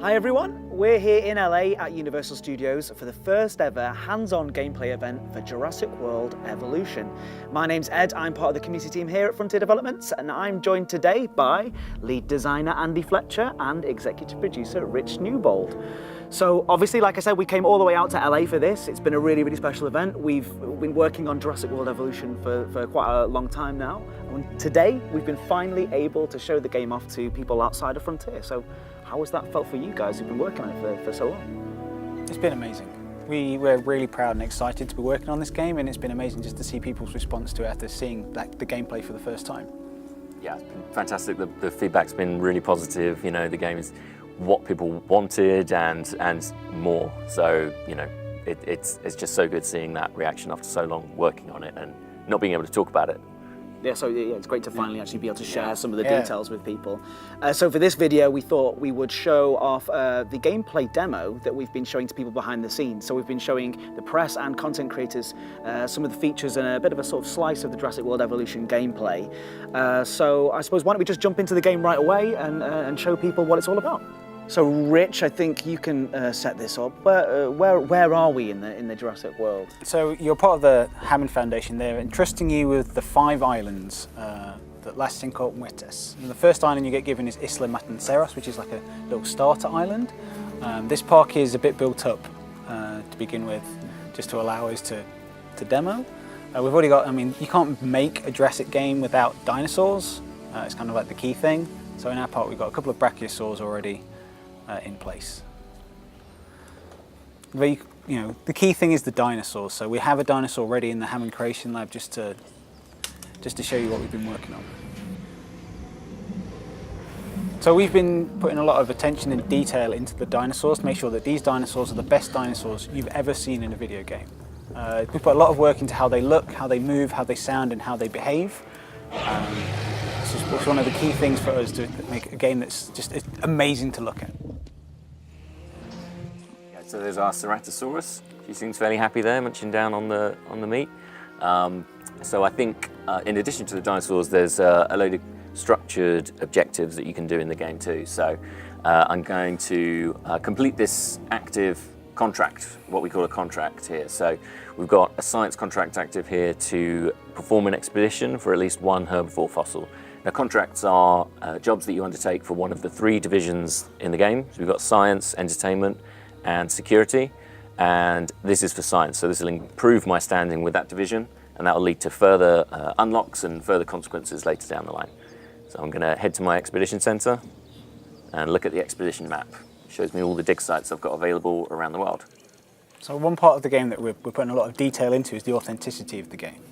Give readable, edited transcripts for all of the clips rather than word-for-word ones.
Hi everyone, we're here in LA at Universal Studios for the first ever hands-on gameplay event for Jurassic World Evolution. My name's Ed, I'm part of the community team here at Frontier Developments, and I'm joined today by lead designer Andy Fletcher and executive producer Rich Newbold. So obviously, like I said, we came all the way out to LA for this. It's been a really, really special event. We've been working on Jurassic World Evolution for quite a long time now. And today, we've been finally able to show the game off to people outside of Frontier. So how has that felt for you guys who've been working on it for so long? It's been amazing. We're really proud and excited to be working on this game, and it's been amazing just to see people's response to it after seeing the gameplay for the first time. Yeah, it's been fantastic. The feedback's been really positive. You know, the game is what people wanted and more. So, you know, it's just so good seeing that reaction after so long working on it and not being able to talk about it. Yeah, so yeah, it's great to finally actually be able to share some of the details with people. So for this video, we thought we would show off the gameplay demo that we've been showing to people behind the scenes. So we've been showing the press and content creators some of the features and a bit of a sort of slice of the Jurassic World Evolution gameplay. So I suppose why don't we just jump into the game right away and show people what it's all about. So Rich, I think you can set this up. Where are we in the Jurassic World? So you're part of the Hammond Foundation. They're entrusting you with the 5 islands that Las Cinco Muertes. And the first island you get given is Isla Matanceros, which is like a little starter island. This park is a bit built up to begin with, just to allow us to demo. We've already got, I mean, you can't make a Jurassic game without dinosaurs. It's kind of like the key thing. So in our park, we've got a couple of brachiosaurs already in place. You know, the key thing is the dinosaurs. So we have a dinosaur ready in the Hammond Creation Lab just to show you what we've been working on. So we've been putting a lot of attention and detail into the dinosaurs to make sure that these dinosaurs are the best dinosaurs you've ever seen in a video game. We put a lot of work into how they look, how they move, how they sound, and how they behave. It's one of the key things for us to make a game that's just amazing to look at. Yeah, so there's our Ceratosaurus. She seems fairly happy there, munching down on the meat. So I think in addition to the dinosaurs, there's a load of structured objectives that you can do in the game too. So I'm going to complete this active contract, what we call a contract here. So we've got a science contract active here to perform an expedition for at least 1 herbivore fossil. Now, contracts are jobs that you undertake for one of the 3 divisions in the game. So we've got science, entertainment, and security. And this is for science, so this will improve my standing with that division, and that will lead to further unlocks and further consequences later down the line. So I'm going to head to my expedition center and look at the expedition map. It shows me all the dig sites I've got available around the world. So one part of the game that we're putting a lot of detail into is the authenticity of the game.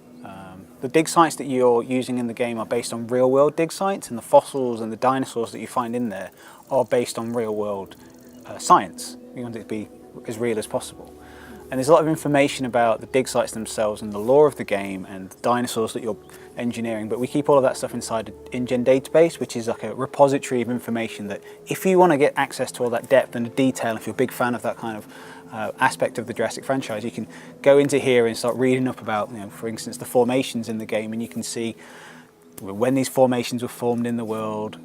The dig sites that you're using in the game are based on real-world dig sites, and the fossils and the dinosaurs that you find in there are based on real-world science. We want it to be as real as possible. And there's a lot of information about the dig sites themselves and the lore of the game and the dinosaurs that you're engineering, but we keep all of that stuff inside an InGen database, which is like a repository of information that if you want to get access to all that depth and detail, if you're a big fan of that kind of aspect of the Jurassic franchise, you can go into here and start reading up about, you know, for instance, the formations in the game, and you can see when these formations were formed in the world,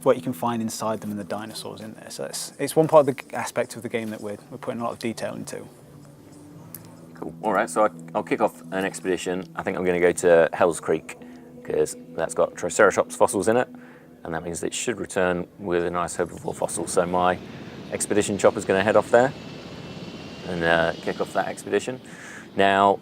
what you can find inside them, and the dinosaurs in there. So it's one part of the aspect of the game that we're putting a lot of detail into. Cool. All right, so I'll kick off an expedition. I think I'm going to go to Hell's Creek because that's got Triceratops fossils in it, and that means that it should return with a nice herbivore fossil. So my expedition chopper's going to head off there and kick off that expedition. Now,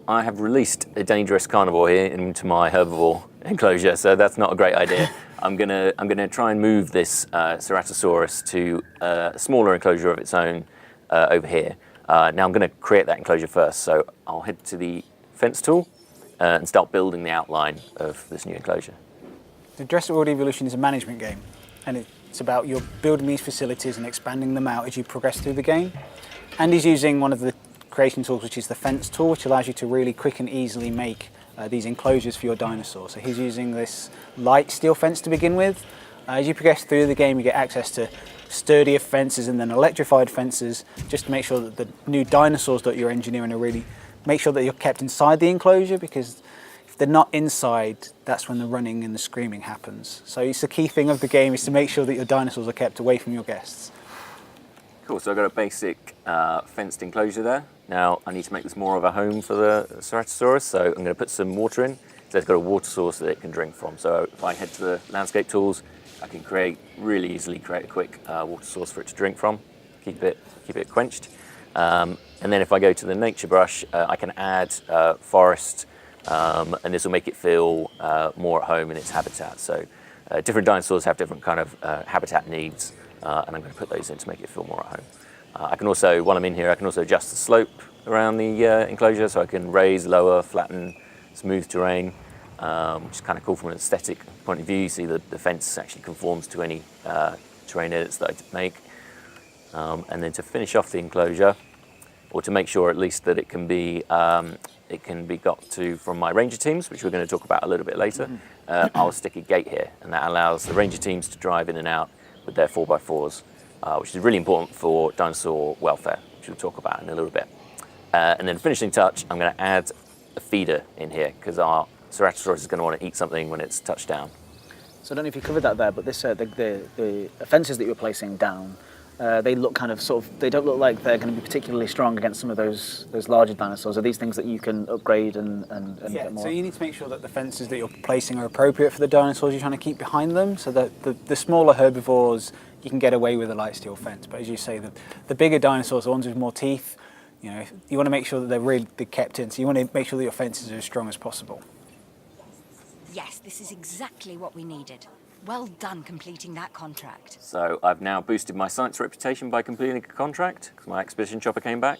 I have released a dangerous carnivore here into my herbivore enclosure, so that's not a great idea. I'm gonna try and move this Ceratosaurus to a smaller enclosure of its own over here. Now I'm going to create that enclosure first, so I'll head to the fence tool and start building the outline of this new enclosure. The Jurassic World Evolution is a management game, and it's about you're building these facilities and expanding them out as you progress through the game. Andy's using one of the creation tools, which is the fence tool, which allows you to really quick and easily make these enclosures for your dinosaurs. So he's using this light steel fence to begin with. As you progress through the game, you get access to sturdier fences and then electrified fences, just to make sure that the new dinosaurs that you're engineering are really, make sure that you're kept inside the enclosure, because they're not inside, that's when the running and the screaming happens. So it's the key thing of the game is to make sure that your dinosaurs are kept away from your guests. Cool, so I've got a basic fenced enclosure there. Now I need to make this more of a home for the Ceratosaurus, so I'm going to put some water in. So it's got a water source that it can drink from. So if I head to the landscape tools, I can really easily create a quick water source for it to drink from, keep it quenched. And then if I go to the nature brush, I can add forest, and this will make it feel more at home in its habitat. So different dinosaurs have different kind of habitat needs, and I'm going to put those in to make it feel more at home. I can also, while I'm in here, I can also adjust the slope around the enclosure, so I can raise, lower, flatten, smooth terrain, which is kind of cool from an aesthetic point of view. You see the fence actually conforms to any terrain edits that I make. And then to finish off the enclosure, or to make sure at least that it can be got to from my ranger teams, which we're going to talk about a little bit later, I'll stick a gate here, and that allows the ranger teams to drive in and out with their 4x4s, which is really important for dinosaur welfare, which we'll talk about in a little bit. And then finishing touch, I'm going to add a feeder in here, because our Ceratosaurus is going to want to eat something when it's touched down. So I don't know if you covered that there, but this the fences that you're placing down, they look kind of they don't look like they're going to be particularly strong against some of those larger dinosaurs. Are these things that you can upgrade and get more? So you need to make sure that the fences that you're placing are appropriate for the dinosaurs you're trying to keep behind them, so that the smaller herbivores, you can get away with a light steel fence. But as you say, the bigger dinosaurs, the ones with more teeth, you want to make sure that they're kept in. So you want to make sure that your fences are as strong as possible. Yes, this is exactly what we needed. Well done completing that contract. So I've now boosted my science reputation by completing a contract, because my expedition chopper came back,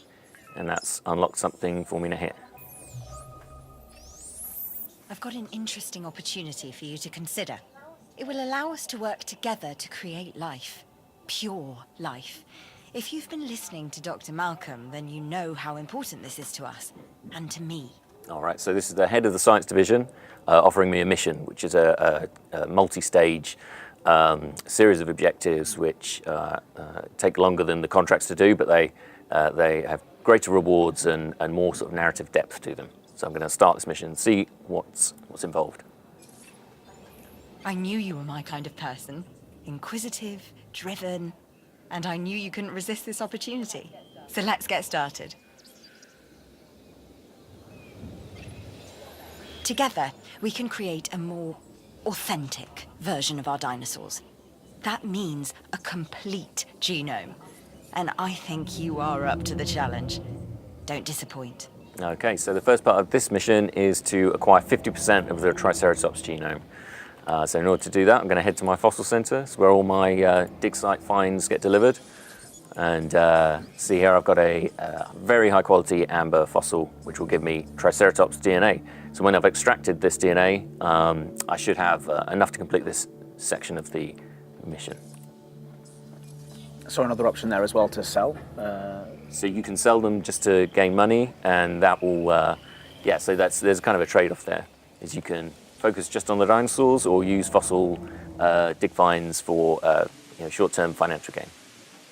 and that's unlocked something for me to hit. I've got an interesting opportunity for you to consider. It will allow us to work together to create life. Pure life. If you've been listening to Dr. Malcolm, then you know how important this is to us, and to me. All right, so this is the head of the science division offering me a mission, which is a multi-stage series of objectives which take longer than the contracts to do, but they have greater rewards and more sort of narrative depth to them. So I'm going to start this mission and see what's involved. I knew you were my kind of person. Inquisitive, driven, and I knew you couldn't resist this opportunity. So let's get started. Together, we can create a more authentic version of our dinosaurs. That means a complete genome. And I think you are up to the challenge. Don't disappoint. Okay, so the first part of this mission is to acquire 50% of the Triceratops genome. So in order to do that, I'm going to head to my fossil center. It's where all my dig site finds get delivered. And see here, I've got a very high quality amber fossil, which will give me Triceratops DNA. So when I've extracted this DNA, I should have enough to complete this section of the mission. So another option there as well to sell. So you can sell them just to gain money, and that will, so there's kind of a trade-off there, is you can focus just on the dinosaurs or use fossil dig finds for short-term financial gain.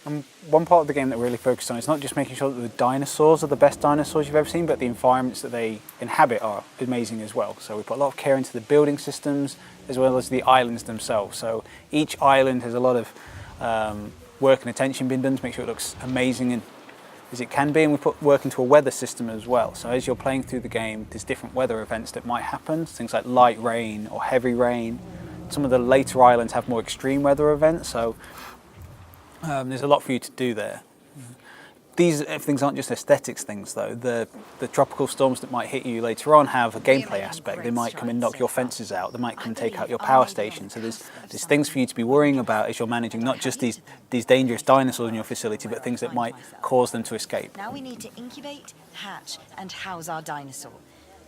And one part of the game that we're really focused on is not just making sure that the dinosaurs are the best dinosaurs you've ever seen, but the environments that they inhabit are amazing as well. So we put a lot of care into the building systems as well as the islands themselves. So each island has a lot of work and attention being done to make sure it looks amazing and as it can be, and we put work into a weather system as well. So as you're playing through the game, there's different weather events that might happen, things like light rain or heavy rain. Some of the later islands have more extreme weather events, so there's a lot for you to do there. These things aren't just aesthetics things though. The tropical storms that might hit you later on have a gameplay aspect. They might come and knock your fences out. They might come and take out your power station. So there's things for you to be worrying about as you're managing not just these dangerous dinosaurs in your facility, but things that might cause them to escape. Now we need to incubate, hatch, and house our dinosaur.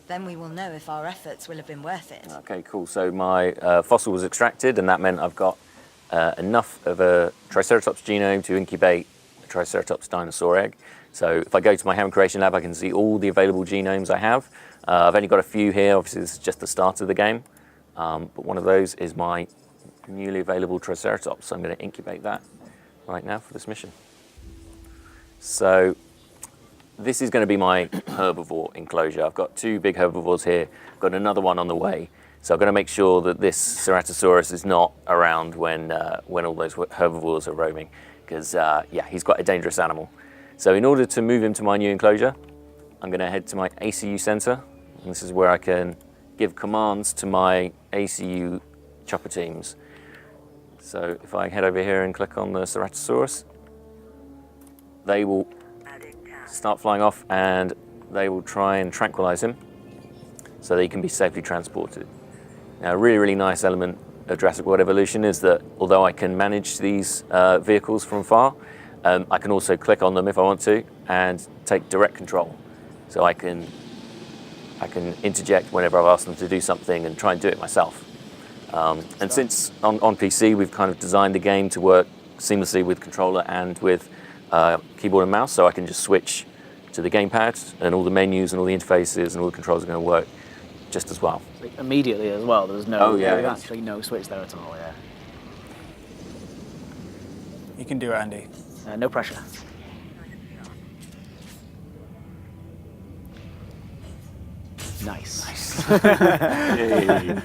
Then we will know if our efforts will have been worth it. Okay, cool. So my fossil was extracted, and that meant I've got enough of a Triceratops genome to incubate a Triceratops dinosaur egg. So if I go to my Hammer Creation Lab, I can see all the available genomes I have. I've only got a few here. Obviously, this is just the start of the game. But one of those is my newly available Triceratops. So I'm going to incubate that right now for this mission. So this is going to be my herbivore enclosure. I've got 2 big herbivores here, got another one on the way. So I'm going to make sure that this Ceratosaurus is not around when all those herbivores are roaming, because yeah, he's quite a dangerous animal. So in order to move him to my new enclosure, I'm going to head to my ACU center, and this is where I can give commands to my ACU chopper teams. So if I head over here and click on the Ceratosaurus, they will start flying off and they will try and tranquilize him so that he can be safely transported. Now, a really, really nice element of Jurassic World Evolution is that although I can manage these vehicles from far, I can also click on them if I want to and take direct control. So I can interject whenever I've asked them to do something and try and do it myself. And since on PC we've kind of designed the game to work seamlessly with controller and with keyboard and mouse, so I can just switch to the gamepad and all the menus and all the interfaces and all the controls are going to work just as well. Immediately as well, there's no, yeah. actually no switch there at all, yeah. You can do it, Andy. No pressure. Nice. Yay.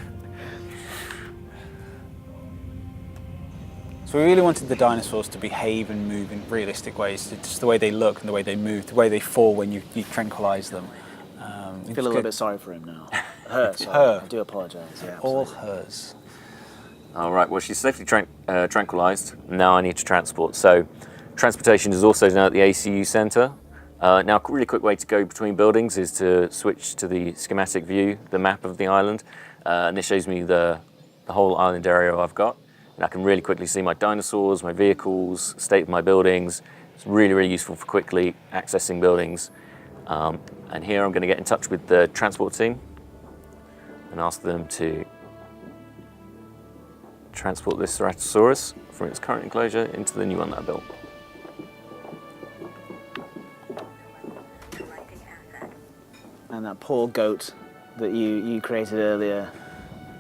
So we really wanted the dinosaurs to behave and move in realistic ways, just the way they look and the way they move, the way they fall when you tranquilize them. I feel a little bit sorry for him now. Her, sorry. Her. I do apologise. Yeah, All absolutely. hers. All right, well, she's safely tranquilized. Now I need to transport. So transportation is also now at the ACU center. Now, a really quick way to go between buildings is to switch to the schematic view, the map of the island. And this shows me the whole island area I've got. And I can really quickly see my dinosaurs, my vehicles, state of my buildings. It's really, really useful for quickly accessing buildings. And here I'm going to get in touch with the transport team and ask them to transport this Ceratosaurus from its current enclosure into the new one that I built. And that poor goat that you created earlier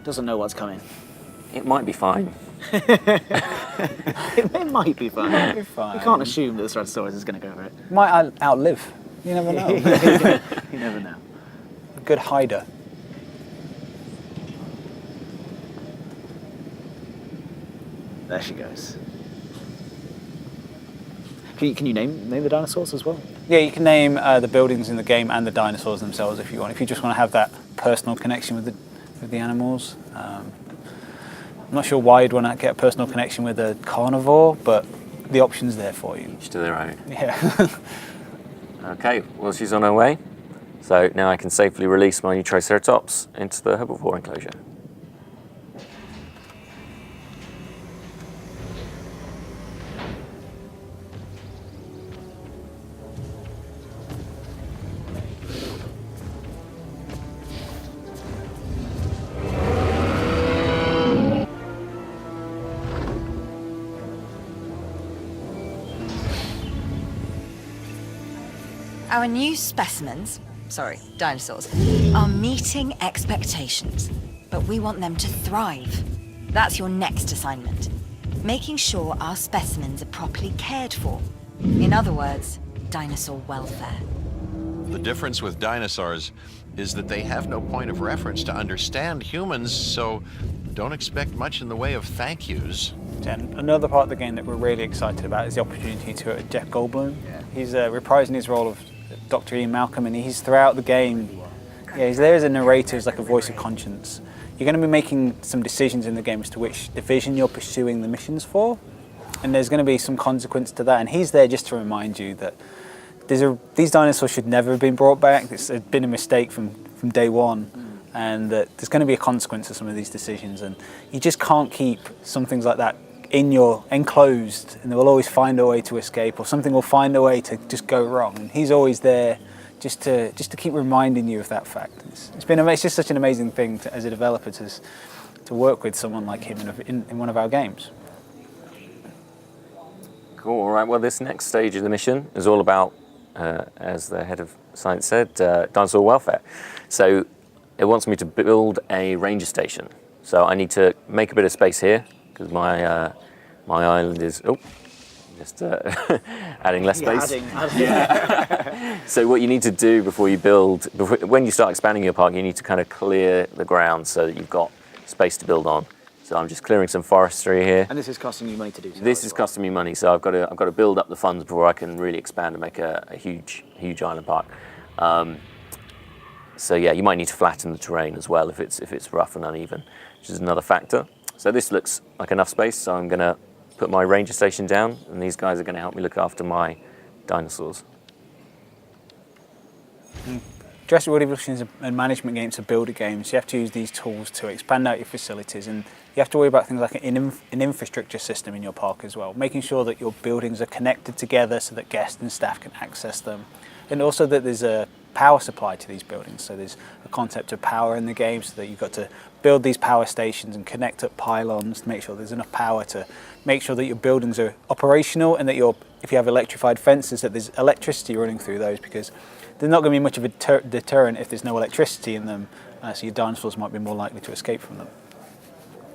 doesn't know what's coming. It might be fine. It might be fine. It'll be fine. You can't assume that the Ceratosaurus is going to go for it. Might outlive. You never know. You never know. A good hider. There she goes. Can you name the dinosaurs as well? Yeah, you can name the buildings in the game and the dinosaurs themselves if you want. If you just want to have that personal connection with the animals. I'm not sure why you'd want to get a personal connection with a carnivore, but the option's there for you. Each to their own. Yeah. Okay, well, she's on her way. So now I can safely release my new Triceratops into the herbivore enclosure. Our new specimens, dinosaurs, are meeting expectations, but we want them to thrive. That's your next assignment. Making sure our specimens are properly cared for. In other words, dinosaur welfare. The difference with dinosaurs is that they have no point of reference to understand humans, so don't expect much in the way of thank yous. And another part of the game that we're really excited about is the opportunity to Jeff Goldblum. He's reprising his role of Dr. Ian Malcolm, and he's throughout the game. Yeah, he's there as a narrator, as like a voice of conscience. You're going to be making some decisions in the game as to which division you're pursuing the missions for, and there's going to be some consequence to that. And he's there just to remind you that these dinosaurs should never have been brought back. It's been a mistake from day one. And that there's going to be a consequence to some of these decisions, and you just can't keep some things like that in your enclosed, and they will always find a way to escape, or something will find a way to just go wrong. And he's always there, just to keep reminding you of that fact. It's just such an amazing thing as a developer to work with someone like him in one of our games. Cool. All right. Well, this next stage of the mission is all about, as the head of science said, dinosaur welfare. So it wants me to build a ranger station. So I need to make a bit of space here because my island is Just adding less space. Adding. So what you need to do before you build, when you start expanding your park, you need to kind of clear the ground so that you've got space to build on. So I'm just clearing some forestry here. And this is costing you money to do so. This is costing me money, so I've got to build up the funds before I can really expand and make a huge island park. So yeah, you might need to flatten the terrain as well if it's rough and uneven, which is another factor. So this looks like enough space, so I'm going to put my ranger station down, and these guys are going to help me look after my dinosaurs. Jurassic World Evolution is a management game, it's a builder game, so you have to use these tools to expand out your facilities, and you have to worry about things like an infrastructure system in your park as well, making sure that your buildings are connected together so that guests and staff can access them, and also that there's a power supply to these buildings. So there's a concept of power in the game, so that you've got to build these power stations and connect up pylons to make sure there's enough power to make sure that your buildings are operational, and that if you have electrified fences, that there's electricity running through those, because they're not going to be much of a deterrent if there's no electricity in them, so your dinosaurs might be more likely to escape from them.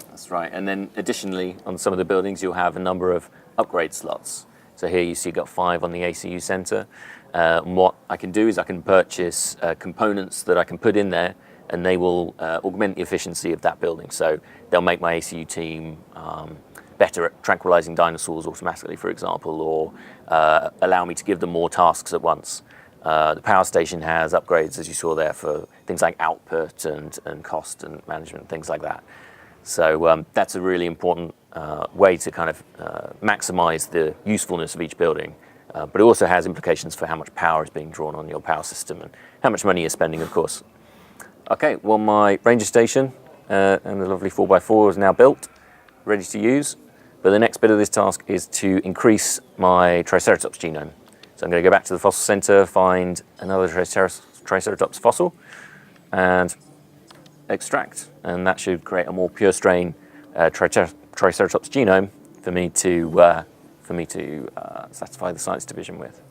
That's right, and then additionally on some of the buildings you'll have a number of upgrade slots. So here you see you've got 5 on the ACU centre. And what I can do is I can purchase components that I can put in there, and they will augment the efficiency of that building. So they'll make my ACU team better at tranquilizing dinosaurs automatically, for example, or allow me to give them more tasks at once. The power station has upgrades, as you saw there, for things like output and cost and management, things like that. So that's a really important way to kind of maximize the usefulness of each building. But it also has implications for how much power is being drawn on your power system and how much money you're spending, of course. Okay, well, my ranger station and the lovely 4x4 is now built, ready to use. But the next bit of this task is to increase my Triceratops genome. So I'm going to go back to the fossil center, find another Triceratops fossil, and extract. And that should create a more pure strain Triceratops genome for me to satisfy the science division with.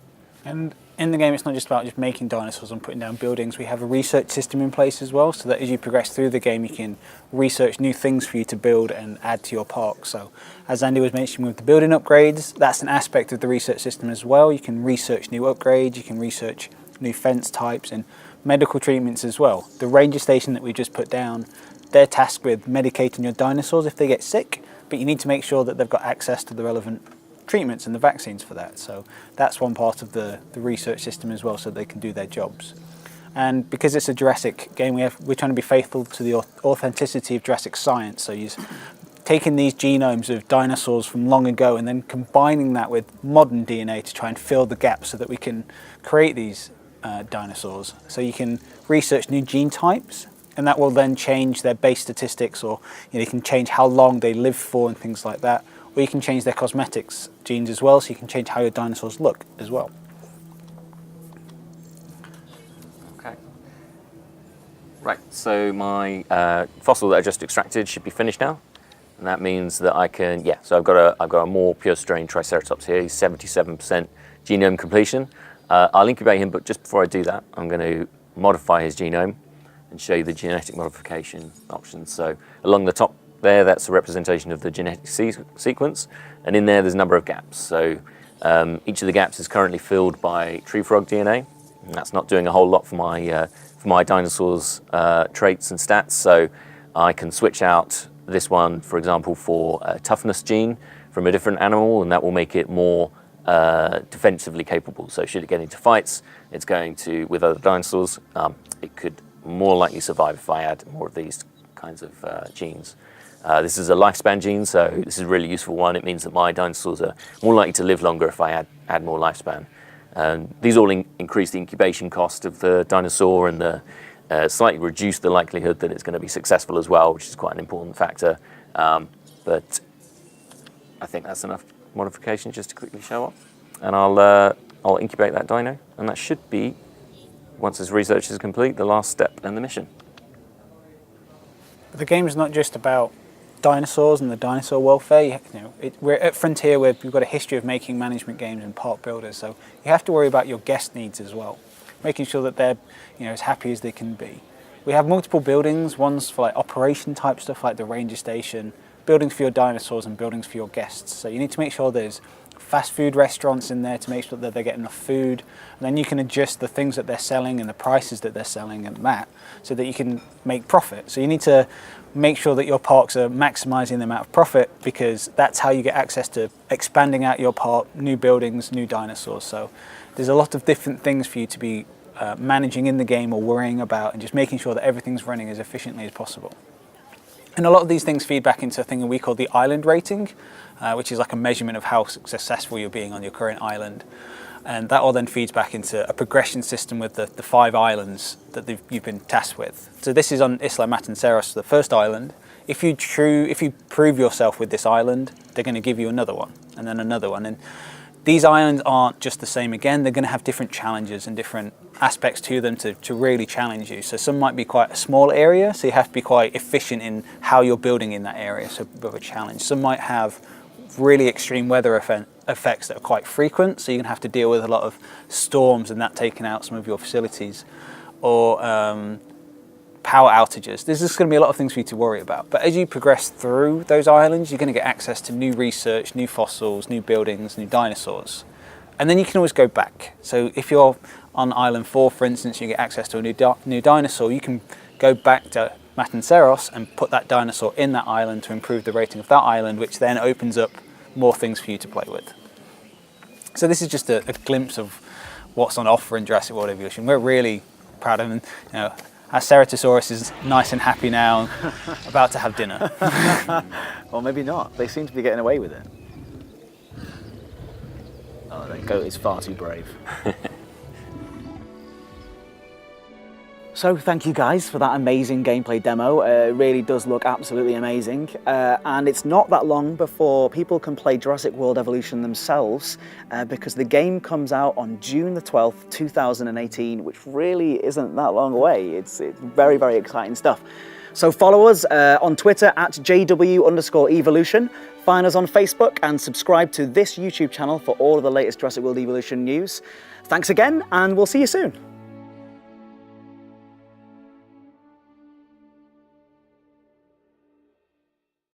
And in the game, it's not just about just making dinosaurs and putting down buildings. We have a research system in place as well, so that as you progress through the game, you can research new things for you to build and add to your park. So as Andy was mentioning with the building upgrades, that's an aspect of the research system as well. You can research new upgrades, you can research new fence types and medical treatments as well. The ranger station that we just put down, they're tasked with medicating your dinosaurs if they get sick, but you need to make sure that they've got access to the relevant treatments and the vaccines for that. So that's one part of the research system as well, so they can do their jobs. And because it's a Jurassic game, we're trying to be faithful to the authenticity of Jurassic science. So you're taking these genomes of dinosaurs from long ago and then combining that with modern DNA to try and fill the gaps so that we can create these dinosaurs. So you can research new gene types, and that will then change their base statistics, or you can change how long they live for and things like that. Or you can change their cosmetics genes as well, so you can change how your dinosaurs look as well. Okay. Right, so my fossil that I just extracted should be finished now. And that means that I can, so I've got a more pure strain Triceratops here. He's 77% genome completion. I'll incubate him, but just before I do that, I'm going to modify his genome and show you the genetic modification options. So along the top there, that's a representation of the genetic sequence, and in there's a number of gaps. So each of the gaps is currently filled by tree frog DNA, and that's not doing a whole lot for my dinosaurs' traits and stats. So I can switch out this one, for example, for a toughness gene from a different animal, and that will make it more defensively capable. So should it get into fights, it's going to, with other dinosaurs, it could more likely survive if I add more of these kinds of genes. This is a lifespan gene, so this is a really useful one. It means that my dinosaurs are more likely to live longer if I add more lifespan. These all increase the incubation cost of the dinosaur, and slightly reduce the likelihood that it's going to be successful as well, which is quite an important factor. But I think that's enough modification just to quickly show up. And I'll incubate that dino, and that should be, once this research is complete, the last step in the mission. But the game is not just about dinosaurs and the dinosaur welfare. We're at Frontier, where we've got a history of making management games and park builders, so you have to worry about your guest needs as well, making sure that they're as happy as they can be. We have multiple buildings, ones for like operation type stuff like the ranger station, buildings for your dinosaurs and buildings for your guests. So you need to make sure there's fast food restaurants in there to make sure that they get enough food. And then you can adjust the things that they're selling and the prices that they're selling and that, so that you can make profit. So you need to make sure that your parks are maximizing the amount of profit, because that's how you get access to expanding out your park, new buildings, new dinosaurs. So there's a lot of different things for you to be managing in the game or worrying about, and just making sure that everything's running as efficiently as possible. And a lot of these things feed back into a thing that we call the island rating, which is like a measurement of how successful you're being on your current island. And that all then feeds back into a progression system with the 5 islands that you've been tasked with. So this is on Isla Matanceros, the first island. If you prove yourself with this island, they're going to give you another one, and then another one. And these islands aren't just the same again, they're going to have different challenges and different aspects to them to really challenge you. So some might be quite a small area, so you have to be quite efficient in how you're building in that area, so a bit of a challenge. Some might have really extreme weather effects that are quite frequent, so you're going to have to deal with a lot of storms and that taking out some of your facilities, or power outages. There's just going to be a lot of things for you to worry about. But as you progress through those islands, you're going to get access to new research, new fossils, new buildings, new dinosaurs. And then you can always go back. So if you're on Island 4, for instance, you get access to a new dinosaur, you can go back to Matanceros and put that dinosaur in that island to improve the rating of that island, which then opens up more things for you to play with. So this is just a glimpse of what's on offer in Jurassic World Evolution. We're really proud of them. You know, our Ceratosaurus is nice and happy now, about to have dinner. Or maybe not. They seem to be getting away with it. Oh, that goat is far too brave. So thank you guys for that amazing gameplay demo. It really does look absolutely amazing. And it's not that long before people can play Jurassic World Evolution themselves, because the game comes out on June the 12th, 2018, which really isn't that long away. It's very, very exciting stuff. So follow us on Twitter at JW_Evolution. Find us on Facebook and subscribe to this YouTube channel for all of the latest Jurassic World Evolution news. Thanks again, and we'll see you soon.